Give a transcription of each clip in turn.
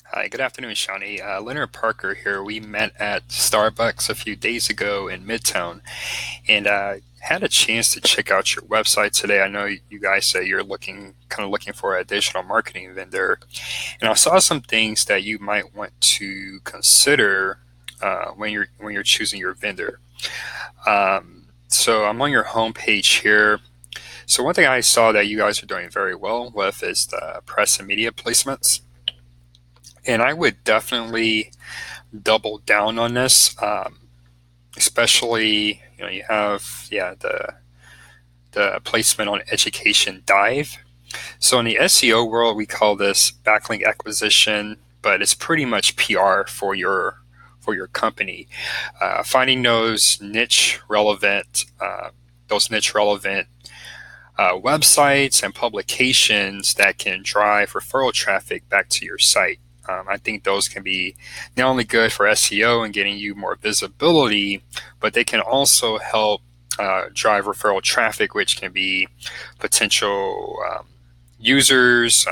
Hi, good afternoon, Shawnee. Leonard Parker here. We met at Starbucks a few days ago in Midtown, and had a chance to check out your website today. I know you guys say you're looking for a digital marketing vendor, and I saw some things that you might want to consider when you're choosing your vendor. So I'm on your homepage here. So one thing I saw that you guys are doing very well with is the press and media placements. And I would definitely double down on this, especially you have the placement on Education Dive. So in the SEO world, we call this backlink acquisition, but it's pretty much PR for your company. Finding those niche relevant websites and publications that can drive referral traffic back to your site. I think those can be not only good for SEO and getting you more visibility, but they can also help drive referral traffic, which can be potential users,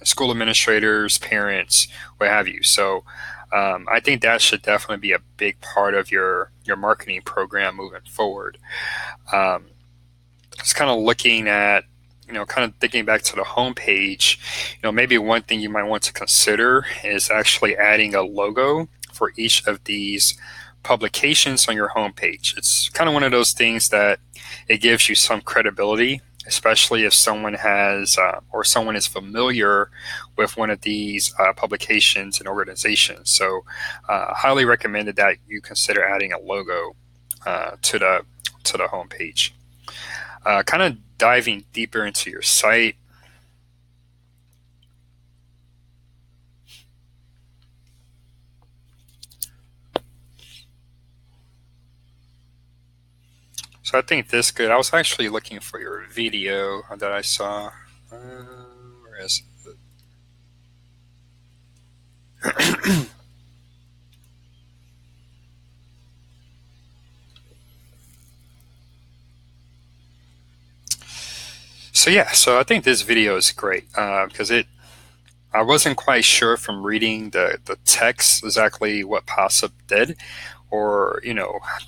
school administrators, parents, what have you. So I think that should definitely be a big part of your marketing program moving forward. Um, just kind of looking at, kind of thinking back to the homepage, maybe one thing you might want to consider is actually adding a logo for each of these publications on your homepage. It's kind of one of those things that it gives you some credibility, especially if someone has or someone is familiar with one of these publications and organizations. So, highly recommended that you consider adding a logo to the homepage. Kind of diving deeper into your site. So I think this good. I was actually looking for your video that I saw. Where is it? So I think this video is great because I wasn't quite sure from reading the text exactly what POSIP did, or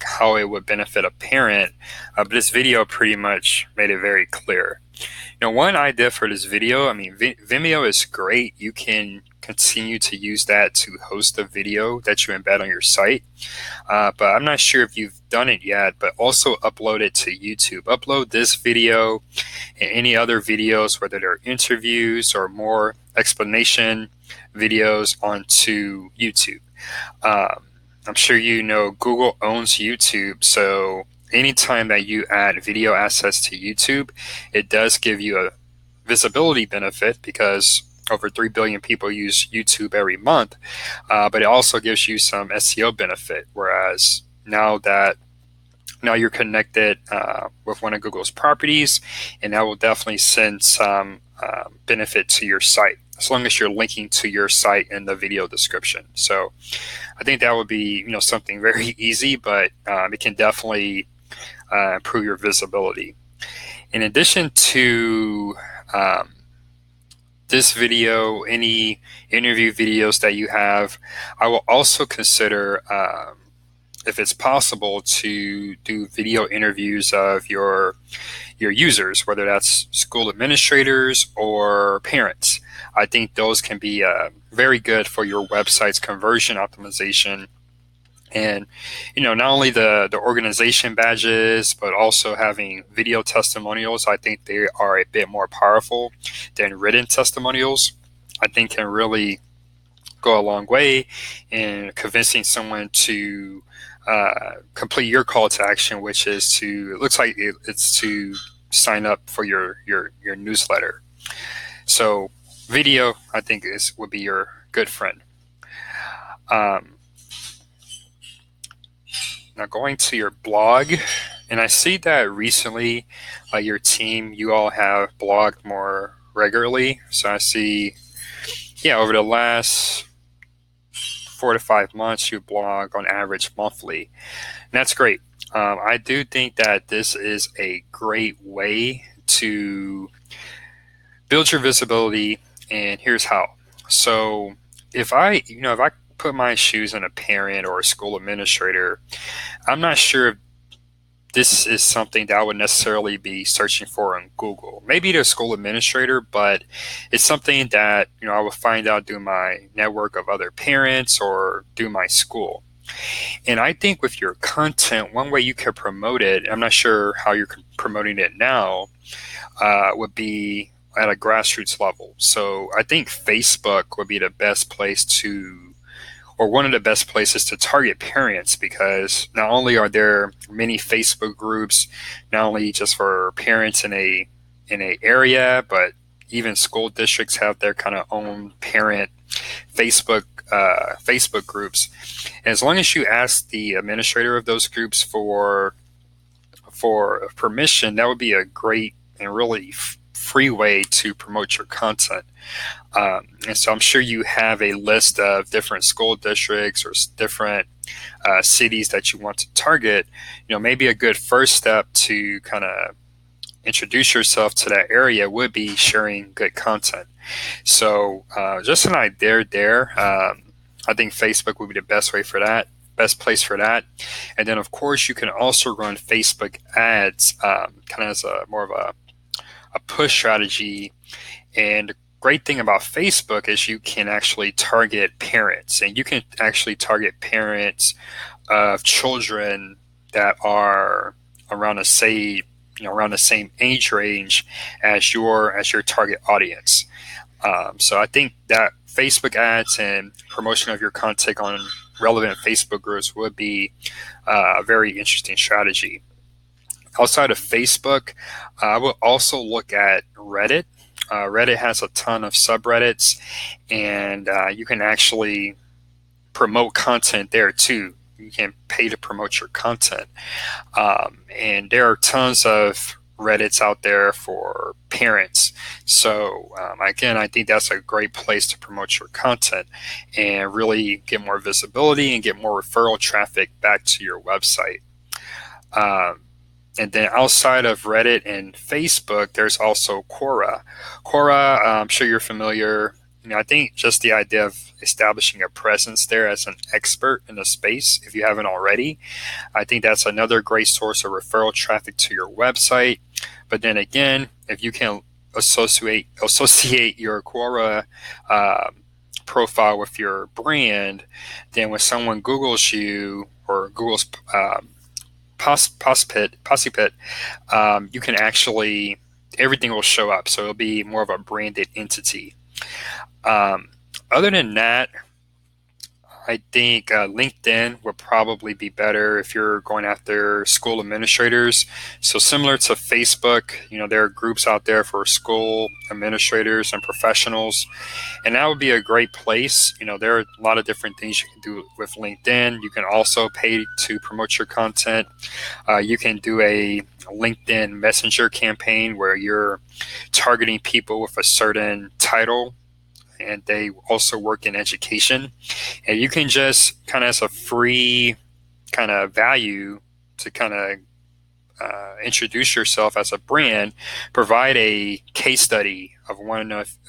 how it would benefit a parent. But this video pretty much made it very clear. One idea for this video, I mean, Vimeo is great. You can continue to use that to host a video that you embed on your site. But I'm not sure if you've done it yet, but also upload it to YouTube. Upload this video and any other videos, whether they're interviews or more explanation videos, onto YouTube. Um, I'm sure you know Google owns YouTube, so anytime that you add video assets to YouTube, it does give you a visibility benefit because over 3 billion people use YouTube every month, but it also gives you some SEO benefit. Whereas now you're connected with one of Google's properties, and that will definitely send some benefit to your site as long as you're linking to your site in the video description. So I think that would be something very easy, but it can definitely improve your visibility. In addition to um, this video, any interview videos that you have, I will also consider, if it's possible, to do video interviews of your users, whether that's school administrators or parents. I think those can be very good for your website's conversion optimization. And not only the organization badges, but also having video testimonials. I think they are a bit more powerful than written testimonials. I think can really go a long way in convincing someone to complete your call to action, which is to, it looks like it's to sign up for your newsletter. So video, I think, would be your good friend. Um, Now going to your blog, and I see that recently, your team, you all have blogged more regularly. So I see, over the last 4 to 5 months, you blog on average monthly. And that's great. I do think that this is a great way to build your visibility, and here's how. So if I put my shoes on a parent or a school administrator, I'm not sure if this is something that I would necessarily be searching for on Google. Maybe the school administrator, but it's something that I will find out through my network of other parents or through my school. And I think with your content, one way you can promote it, I'm not sure how you're promoting it now, would be at a grassroots level. So I think Facebook would be the best place to, or one of the best places to target parents, because not only are there many Facebook groups, not only just for parents in a area, but even school districts have their kind of own parent Facebook groups. And as long as you ask the administrator of those groups for permission, that would be a great and really free way to promote your content. And so I'm sure you have a list of different school districts or different cities that you want to target. Maybe a good first step to kind of introduce yourself to that area would be sharing good content. So just an idea there. I think Facebook would be the best place for that. And then, of course, you can also run Facebook ads, kind of as a more of a push strategy. And the great thing about Facebook is you can actually target parents, and you can actually target parents of children that are around the same age range as your target audience. So I think that Facebook ads and promotion of your content on relevant Facebook groups would be a very interesting strategy. Outside of Facebook, I will also look at Reddit. Reddit has a ton of subreddits, and you can actually promote content there too. You can pay to promote your content. And there are tons of Reddits out there for parents. So again, I think that's a great place to promote your content and really get more visibility and get more referral traffic back to your website. And then outside of Reddit and Facebook, there's also Quora. Quora, I'm sure you're familiar. I think just the idea of establishing a presence there as an expert in the space, if you haven't already, I think that's another great source of referral traffic to your website. But then again, if you can associate your Quora profile with your brand, then when someone Googles you or Google's Posipit, you can actually, everything will show up. So it'll be more of a branded entity. Other than that, I think LinkedIn would probably be better if you're going after school administrators. So similar to Facebook, there are groups out there for school administrators and professionals, and that would be a great place. There are a lot of different things you can do with LinkedIn. You can also pay to promote your content. You can do a LinkedIn Messenger campaign where you're targeting people with a certain title, and they also work in education. And you can just kind of, as a free kind of value to kind of introduce yourself as a brand, provide a case study of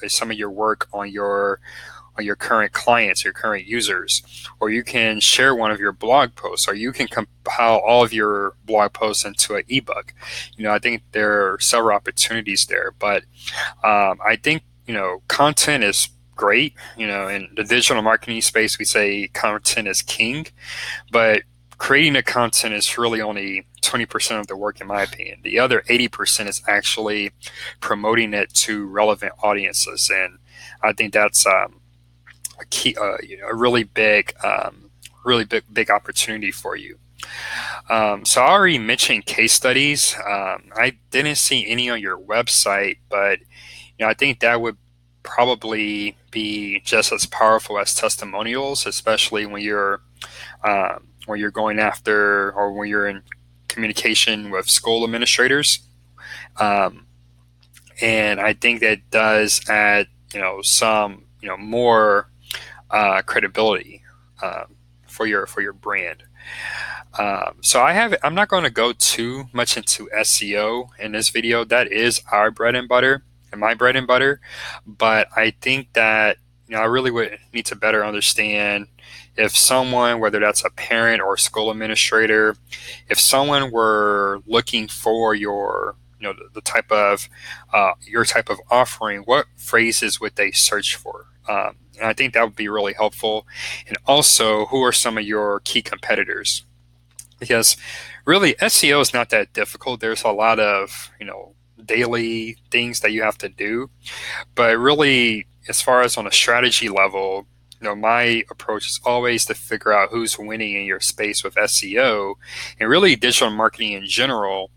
some of your work on your current clients, your current users, or you can share one of your blog posts, or you can compile all of your blog posts into an ebook. I think there are several opportunities there, but I think content is great. In the digital marketing space, we say content is king, but creating the content is really only 20% of the work, in my opinion. The other 80% is actually promoting it to relevant audiences, and I think that's a key, a really big opportunity for you. So I already mentioned case studies. I didn't see any on your website, but I think that would probably be just as powerful as testimonials, especially when you're going after, or when you're in communication with school administrators. And I think that does add some more credibility for your brand. So I'm not going to go too much into SEO in this video. That is our bread and butter and my bread and butter. But I think that I really would need to better understand if someone, whether that's a parent or school administrator, if someone were looking for the type of your type of offering, what phrases would they search for? And I think that would be really helpful. And also, who are some of your key competitors? Because really, SEO is not that difficult. There's a lot of daily things that you have to do, but really, as far as on a strategy level, my approach is always to figure out who's winning in your space with SEO and really digital marketing in general,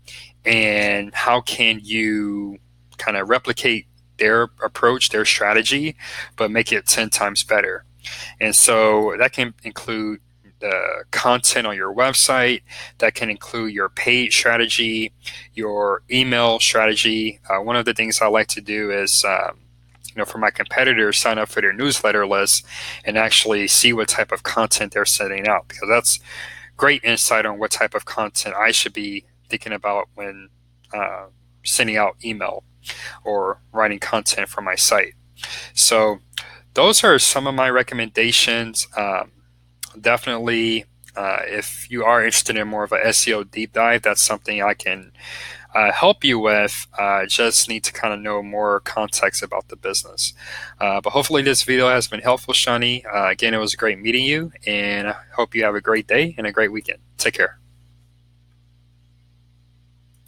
and how can you kind of replicate their approach, their strategy, but make it 10 times better. And so that can include the content on your website, that can include your paid strategy, your email strategy. One of the things I like to do is for my competitors, sign up for their newsletter list and actually see what type of content they're sending out, because that's great insight on what type of content I should be thinking about when sending out email or writing content for my site. So those are some of my recommendations. Definitely, if you are interested in more of a SEO deep dive, that's something I can help you with. Just need to kind of know more context about the business. But hopefully this video has been helpful, Shani. Again, it was great meeting you, and I hope you have a great day and a great weekend. Take care.